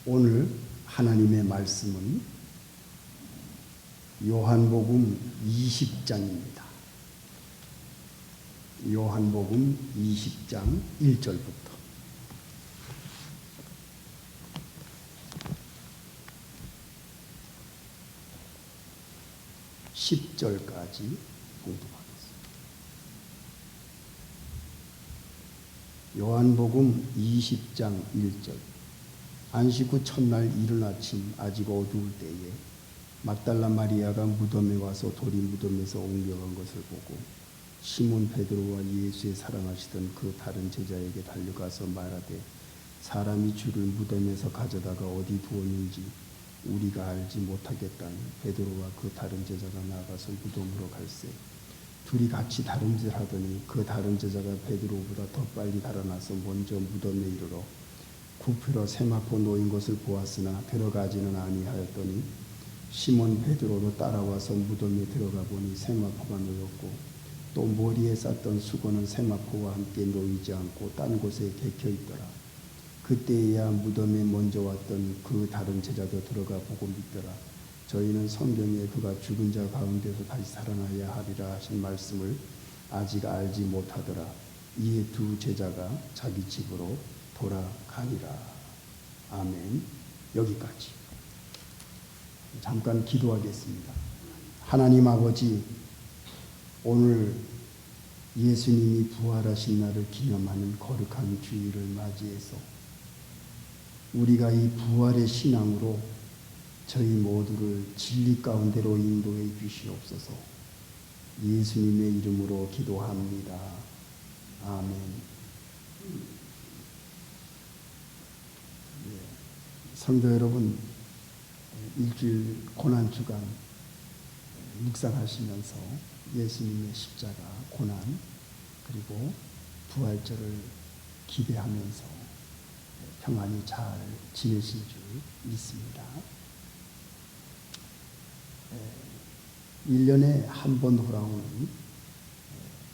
오늘 하나님의 말씀은 요한복음 20장입니다. 요한복음 20장 1절부터 10절까지 공독하겠습니다. 요한복음 20장 1절. 안식 후 첫날 이른 아침 아직 어두울 때에 막달라 마리아가 무덤에 와서 돌이 무덤에서 옮겨간 것을 보고 시몬 베드로와 예수의 사랑하시던 그 다른 제자에게 달려가서 말하되 사람이 주를 무덤에서 가져다가 어디 두었는지 우리가 알지 못하겠다니 베드로와 그 다른 제자가 나가서 무덤으로 갈새 둘이 같이 다름질하더니 그 다른 제자가 베드로보다 더 빨리 달아나서 먼저 무덤에 이르러 구피로 세마포 놓인 것을 보았으나 들어가지는 아니하였더니 시몬 베드로로 따라와서 무덤에 들어가 보니 세마포가 놓였고 또 머리에 쌌던 수건은 세마포와 함께 놓이지 않고 딴 곳에 개켜 있더라. 그때야 무덤에 먼저 왔던 그 다른 제자도 들어가 보고 믿더라. 저희는 성경에 그가 죽은 자 가운데서 다시 살아나야 하리라 하신 말씀을 아직 알지 못하더라. 이에 두 제자가 자기 집으로 돌아가니라. 아멘. 여기까지. 잠깐 기도하겠습니다. 하나님 아버지, 오늘 예수님이 부활하신 날을 기념하는 거룩한 주일을 맞이해서 우리가 이 부활의 신앙으로 저희 모두를 진리 가운데로 인도해 주시옵소서. 예수님의 이름으로 기도합니다. 아멘. 성도 여러분, 일주일 고난주간 묵상하시면서 예수님의 십자가, 고난, 그리고 부활절을 기대하면서 평안히 잘 지내신 줄 믿습니다. 1년에 한 번 돌아오는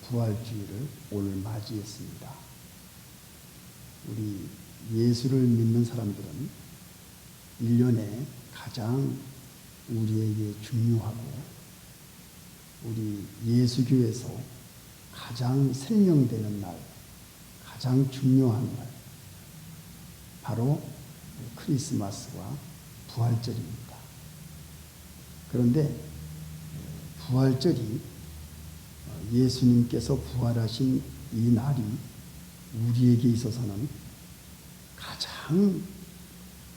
부활주일을 오늘 맞이했습니다. 우리 예수를 믿는 사람들은 1년에 가장 우리에게 중요하고 우리 예수교에서 가장 생명되는 날, 가장 중요한 날, 바로 크리스마스와 부활절입니다. 그런데 부활절이 예수님께서 부활하신 이 날이 우리에게 있어서는 가장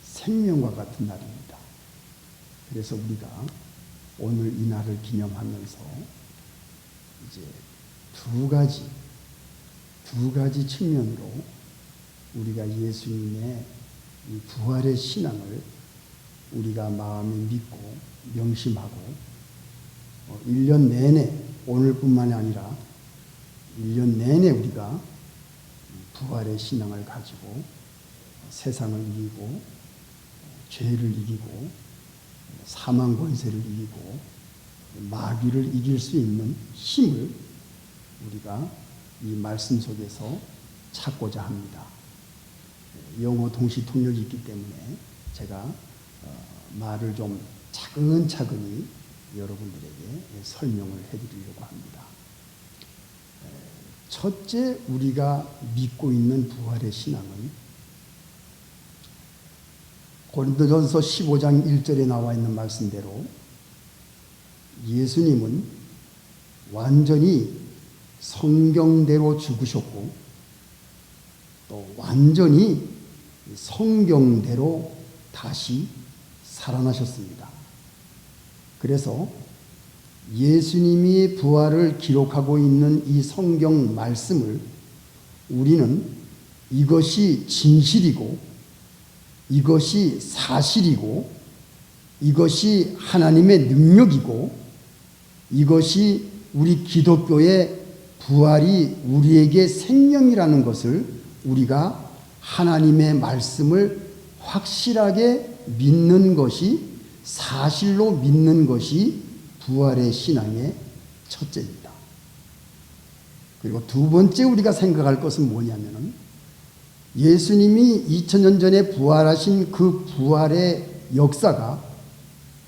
생명과 같은 날입니다. 그래서 우리가 오늘 이 날을 기념하면서 이제 두 가지 측면으로 우리가 예수님의 이 부활의 신앙을 우리가 마음에 믿고 명심하고 1년 내내, 오늘뿐만이 아니라 1년 내내 우리가 부활의 신앙을 가지고 세상을 이기고 죄를 이기고 사망 권세를 이기고 마귀를 이길 수 있는 힘을 우리가 이 말씀 속에서 찾고자 합니다. 영어 동시 통역이 있기 때문에 제가 말을 좀 차근차근히 여러분들에게 설명을 해드리려고 합니다. 첫째, 우리가 믿고 있는 부활의 신앙은 고린도전서 15장 1절에 나와 있는 말씀대로 예수님은 완전히 성경대로 죽으셨고 또 완전히 성경대로 다시 살아나셨습니다. 그래서 예수님이 부활을 기록하고 있는 이 성경 말씀을 우리는 이것이 진실이고 이것이 사실이고 이것이 하나님의 능력이고 이것이 우리 기독교의 부활이 우리에게 생명이라는 것을 우리가 하나님의 말씀을 확실하게 믿는 것이, 사실로 믿는 것이 부활의 신앙의 첫째입니다. 그리고 두 번째 우리가 생각할 것은 뭐냐면은 예수님이 2000년 전에 부활하신 그 부활의 역사가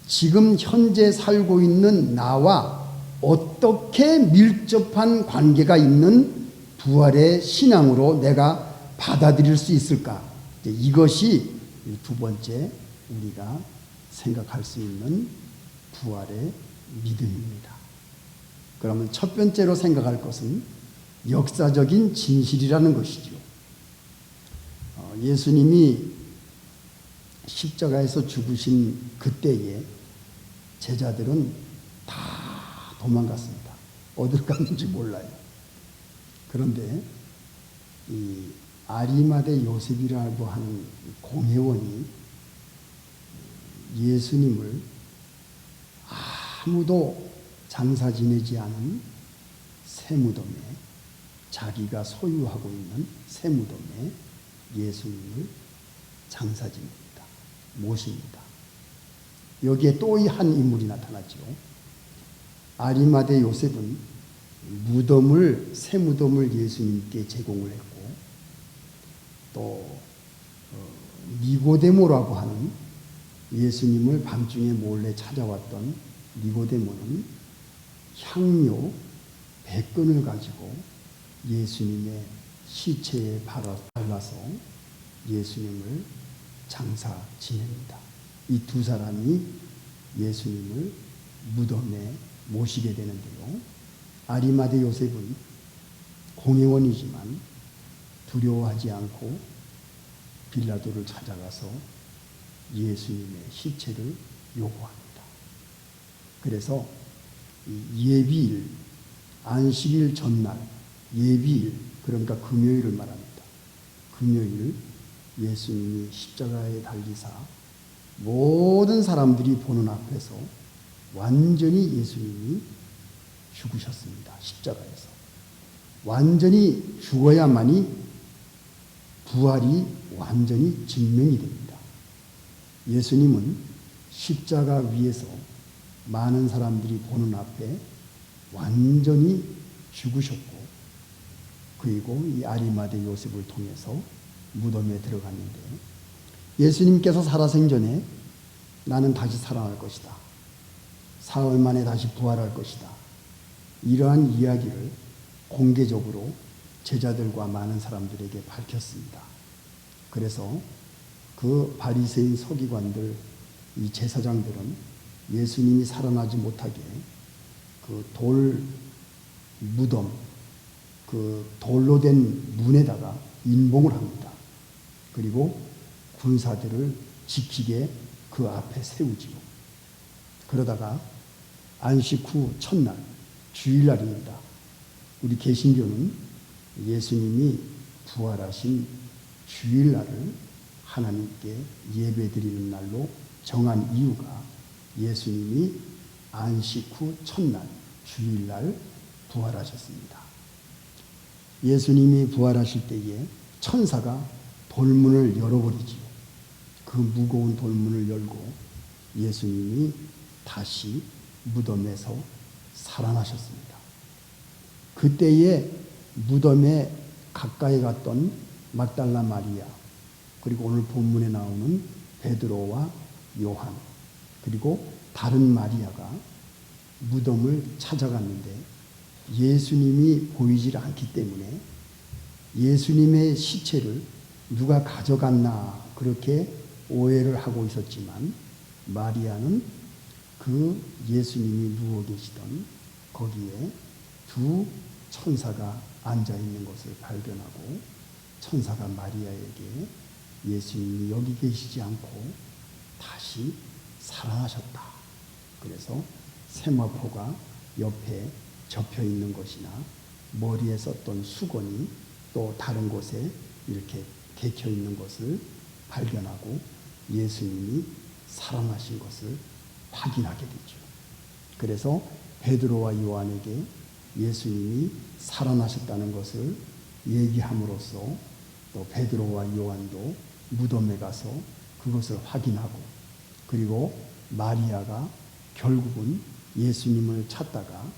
지금 현재 살고 있는 나와 어떻게 밀접한 관계가 있는 부활의 신앙으로 내가 받아들일 수 있을까? 이것이 두 번째 우리가 생각할 수 있는 부활의 믿음입니다. 그러면 첫 번째로 생각할 것은 역사적인 진실이라는 것이죠. 예수님이 십자가에서 죽으신 그때에 제자들은 다 도망갔습니다. 어딜 갔는지 몰라요. 그런데 이 아리마대 요셉이라고 하는 공회원이 예수님을 아무도 장사 지내지 않은 새무덤에, 자기가 소유하고 있는 새무덤에 예수님을 장사 지냅니다. 모십니다. 여기에 또 한 인물이 나타나죠. 아리마대 요셉은 새무덤을 예수님께 제공을 했고, 또 니고데모라고 하는 예수님을 밤중에 몰래 찾아왔던 니고데모는 향료 100근을 가지고 예수님의 시체에 발라서 예수님을 장사 지냅니다. 이 두 사람이 예수님을 무덤에 모시게 되는데요. 아리마대 요셉은 공회원이지만 두려워하지 않고 빌라도를 찾아가서 예수님의 시체를 요구합니다. 그래서 예비일, 안식일 전날, 예비일, 그러니까 금요일을 말합니다. 금요일 예수님이 십자가에 달리사 모든 사람들이 보는 앞에서 완전히 예수님이 죽으셨습니다. 십자가에서. 완전히 죽어야만이 부활이 완전히 증명이 됩니다. 예수님은 십자가 위에서 많은 사람들이 보는 앞에 완전히 죽으셨고, 그리고 이 아리마대 요셉을 통해서 무덤에 들어갔는데, 예수님께서 살아생전에 나는 다시 살아날 것이다, 사흘 만에 다시 부활할 것이다, 이러한 이야기를 공개적으로 제자들과 많은 사람들에게 밝혔습니다. 그래서 그 바리새인 서기관들, 이 제사장들은 예수님이 살아나지 못하게 그 돌 무덤, 그 돌로 된 문에다가 인봉을 합니다. 그리고 군사들을 지키게 그 앞에 세우지요. 그러다가 안식 후 첫날, 주일날입니다. 우리 개신교는 예수님이 부활하신 주일날을 하나님께 예배드리는 날로 정한 이유가 예수님이 안식 후 첫날, 주일날 부활하셨습니다. 예수님이 부활하실 때에 천사가 돌문을 열어버리지요. 그 무거운 돌문을 열고 예수님이 다시 무덤에서 살아나셨습니다. 그때에 무덤에 가까이 갔던 막달라 마리아, 그리고 오늘 본문에 나오는 베드로와 요한, 그리고 다른 마리아가 무덤을 찾아갔는데 예수님이 보이질 않기 때문에 예수님의 시체를 누가 가져갔나 그렇게 오해를 하고 있었지만, 마리아는 그 예수님이 누워 계시던 거기에 두 천사가 앉아 있는 것을 발견하고, 천사가 마리아에게 예수님이 여기 계시지 않고 다시 살아나셨다, 그래서 세마포가 옆에 접혀 있는 것이나 머리에 썼던 수건이 또 다른 곳에 이렇게 개켜 있는 것을 발견하고 예수님이 살아나신 것을 확인하게 되죠. 그래서 베드로와 요한에게 예수님이 살아나셨다는 것을 얘기함으로써 또 베드로와 요한도 무덤에 가서 그것을 확인하고, 그리고 마리아가 결국은 예수님을 찾다가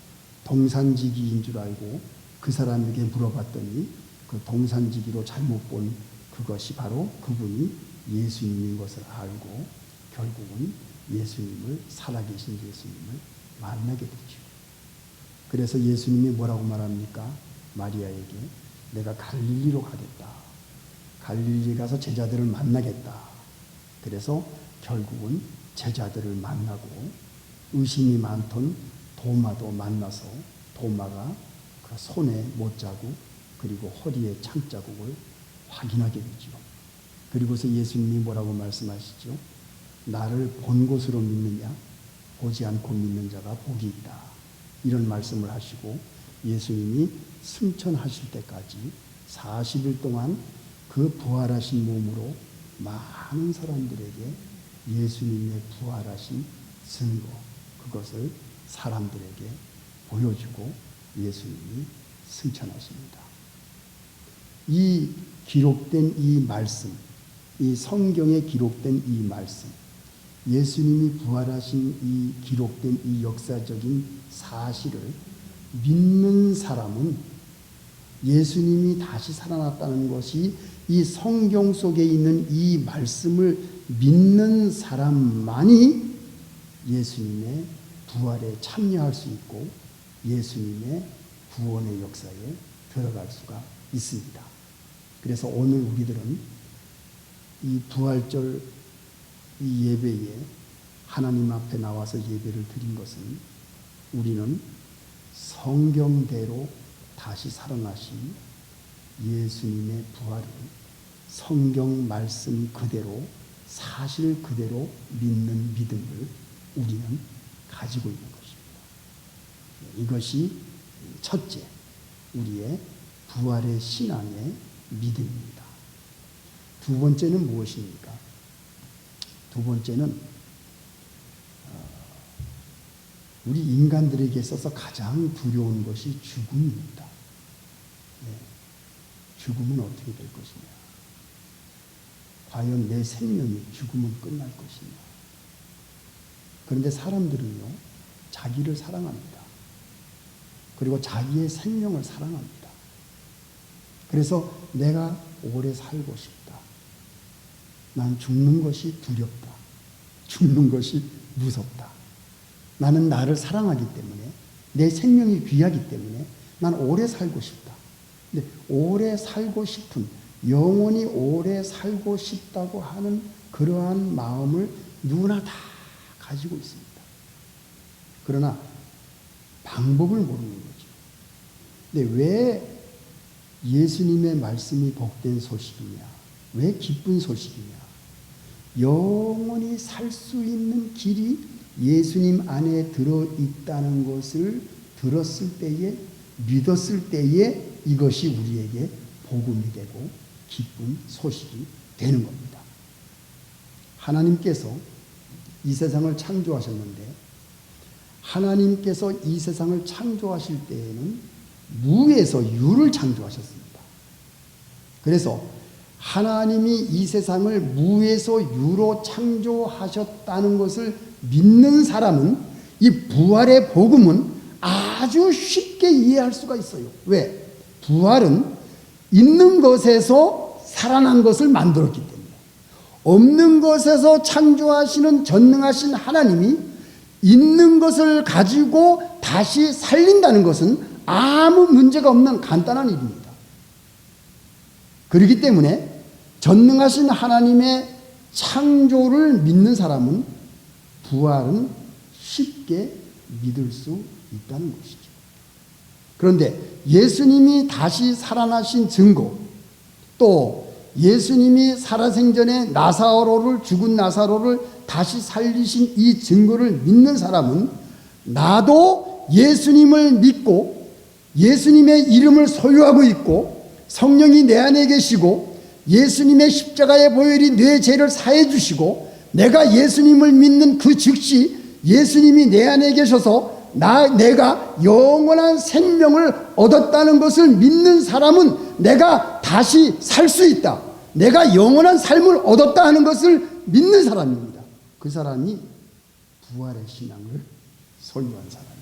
동산지기인 줄 알고 그 사람에게 물어봤더니 그 동산지기로 잘못 본 그것이 바로 그분이 예수님인 것을 알고 결국은 예수님을, 살아계신 예수님을 만나게 되죠. 그래서 예수님이 뭐라고 말합니까? 마리아에게 내가 갈릴리로 가겠다. 갈릴리 가서 제자들을 만나겠다. 그래서 결국은 제자들을 만나고 의심이 많던 도마도 만나서 도마가 그 손에 못자국 그리고 허리에 창자국을 확인하게 되죠. 그리고서 예수님이 뭐라고 말씀하시죠? 나를 본 것으로 믿느냐? 보지 않고 믿는 자가 복이 있다. 이런 말씀을 하시고 예수님이 승천하실 때까지 40일 동안 그 부활하신 몸으로 많은 사람들에게 예수님의 부활하신 증거, 그것을 사람들에게 보여주고 예수님이 승천하십니다. 이 기록된 이 말씀, 이 성경에 기록된 이 말씀, 예수님이 부활하신 이 기록된 이 역사적인 사실을 믿는 사람은 예수님이 다시 살아났다는 것이 이 성경 속에 있는 이 말씀을 믿는 사람만이 예수님의 부활에 참여할 수 있고 예수님의 구원의 역사에 들어갈 수가 있습니다. 그래서 오늘 우리들은 이 부활절 이 예배에 하나님 앞에 나와서 예배를 드린 것은 우리는 성경대로 다시 살아나신 예수님의 부활을 성경 말씀 그대로 사실 그대로 믿는 믿음을 우리는 가지고 있는 것입니다. 이것이 첫째, 우리의 부활의 신앙의 믿음입니다. 두 번째는 무엇입니까? 두 번째는 우리 인간들에게 있어서 가장 두려운 것이 죽음입니다. 죽음은 어떻게 될 것이냐? 과연 내 생명이 죽으면 끝날 것이냐? 그런데 사람들은요, 자기를 사랑합니다. 그리고 자기의 생명을 사랑합니다. 그래서 내가 오래 살고 싶다. 난 죽는 것이 두렵다. 죽는 것이 무섭다. 나는 나를 사랑하기 때문에, 내 생명이 귀하기 때문에 난 오래 살고 싶다. 근데 오래 살고 싶은, 영원히 오래 살고 싶다고 하는 그러한 마음을 누구나 다 가지고 있습니다. 그러나 방법을 모르는 거죠. 근데 왜 예수님의 말씀이 복된 소식이냐? 왜 기쁜 소식이냐? 영원히 살 수 있는 길이 예수님 안에 들어있다는 것을 들었을 때에, 믿었을 때에 이것이 우리에게 복음이 되고 기쁜 소식이 되는 겁니다. 하나님께서 이 세상을 창조하셨는데 하나님께서 이 세상을 창조하실 때에는 무에서 유를 창조하셨습니다. 그래서 하나님이 이 세상을 무에서 유로 창조하셨다는 것을 믿는 사람은 이 부활의 복음은 아주 쉽게 이해할 수가 있어요. 왜? 부활은 있는 것에서 살아난 것을 만들었기 때문에, 없는 것에서 창조하시는 전능하신 하나님이 있는 것을 가지고 다시 살린다는 것은 아무 문제가 없는 간단한 일입니다. 그렇기 때문에 전능하신 하나님의 창조를 믿는 사람은 부활은 쉽게 믿을 수 있다는 것이죠. 그런데 예수님이 다시 살아나신 증거, 또 예수님이 살아생전에 죽은 나사로를 다시 살리신 이 증거를 믿는 사람은 나도 예수님을 믿고 예수님의 이름을 소유하고 있고 성령이 내 안에 계시고 예수님의 십자가의 보혈이 내 죄를 사해 주시고 내가 예수님을 믿는 그 즉시 예수님이 내 안에 계셔서 내가 영원한 생명을 얻었다는 것을 믿는 사람은 내가 다시 살 수 있다. 내가 영원한 삶을 얻었다 하는 것을 믿는 사람입니다. 그 사람이 부활의 신앙을 소유한 사람입니다.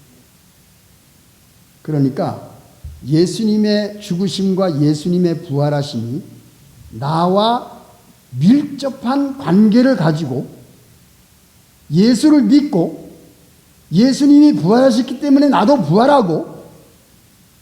그러니까 예수님의 죽으심과 예수님의 부활하심이 나와 밀접한 관계를 가지고 예수를 믿고 예수님이 부활하셨기 때문에 나도 부활하고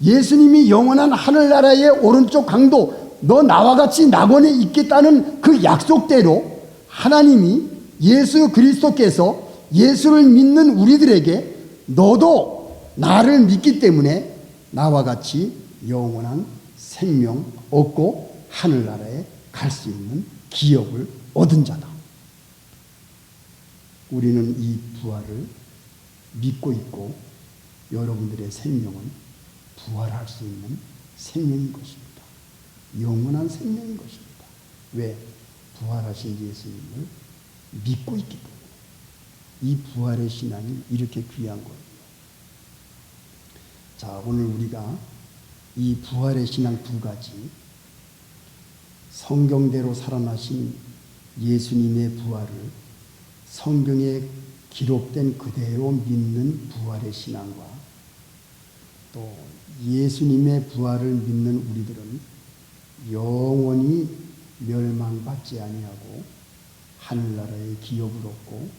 예수님이 영원한 하늘나라의 오른쪽 강도 너 나와 같이 낙원에 있겠다는 그 약속대로 하나님이 예수 그리스도께서 예수를 믿는 우리들에게 너도 나를 믿기 때문에 나와 같이 영원한 생명 얻고 하늘나라에 갈 수 있는 기업을 얻은 자다. 우리는 이 부활을 믿고 있고 여러분들의 생명은 부활할 수 있는 생명인 것입니다. 영원한 생명인 것입니다. 왜? 부활하신 예수님을 믿고 있기 때문에. 이 부활의 신앙이 이렇게 귀한 거예요. 자, 오늘 우리가 이 부활의 신앙 두 가지, 성경대로 살아나신 예수님의 부활을 성경에 기록된 그대로 믿는 부활의 신앙과 또 예수님의 부활을 믿는 우리들은 영원히 멸망받지 아니하고 하늘나라의 기업을 얻고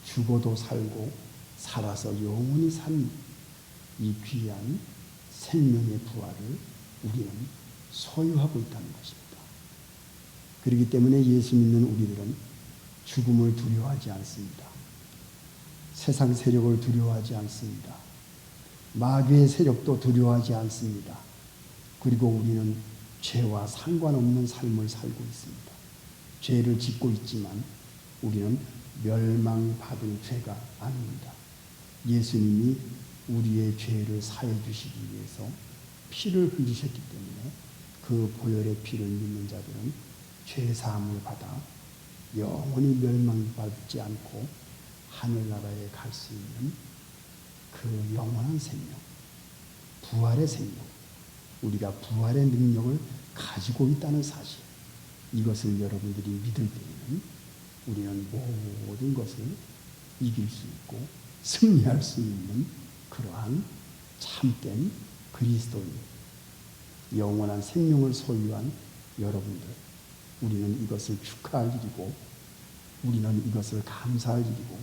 죽어도 살고 살아서 영원히 사는 이 귀한 생명의 부활을 우리는 소유하고 있다는 것입니다. 그렇기 때문에 예수 믿는 우리들은 죽음을 두려워하지 않습니다. 세상 세력을 두려워하지 않습니다. 마귀의 세력도 두려워하지 않습니다. 그리고 우리는 죄와 상관없는 삶을 살고 있습니다. 죄를 짓고 있지만 우리는 멸망받을 죄가 아닙니다. 예수님이 우리의 죄를 사해 주시기 위해서 피를 흘리셨기 때문에 그 보혈의 피를 믿는 자들은 죄 사함을 받아 영원히 멸망받지 않고 하늘나라에 갈 수 있는 그 영원한 생명, 부활의 생명, 우리가 부활의 능력을 가지고 있다는 사실, 이것을 여러분들이 믿을 때에는 우리는 모든 것을 이길 수 있고 승리할 수 있는 그러한 참된 그리스도인, 영원한 생명을 소유한 여러분들, 우리는 이것을 축하할 일이고 우리는 이것을 감사할 일이고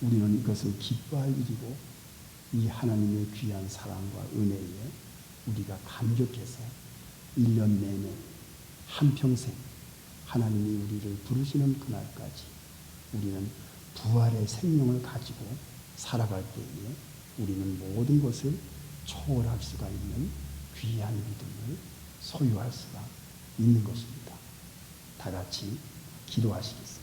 우리는 이것을 기뻐할 일이고 이 하나님의 귀한 사랑과 은혜에 우리가 감격해서 1년 내내 한평생 하나님이 우리를 부르시는 그날까지 우리는 부활의 생명을 가지고 살아갈 때에 우리는 모든 것을 초월할 수가 있는 귀한 믿음을 소유할 수가 있는 것입니다. 다 같이 기도하시겠습니다.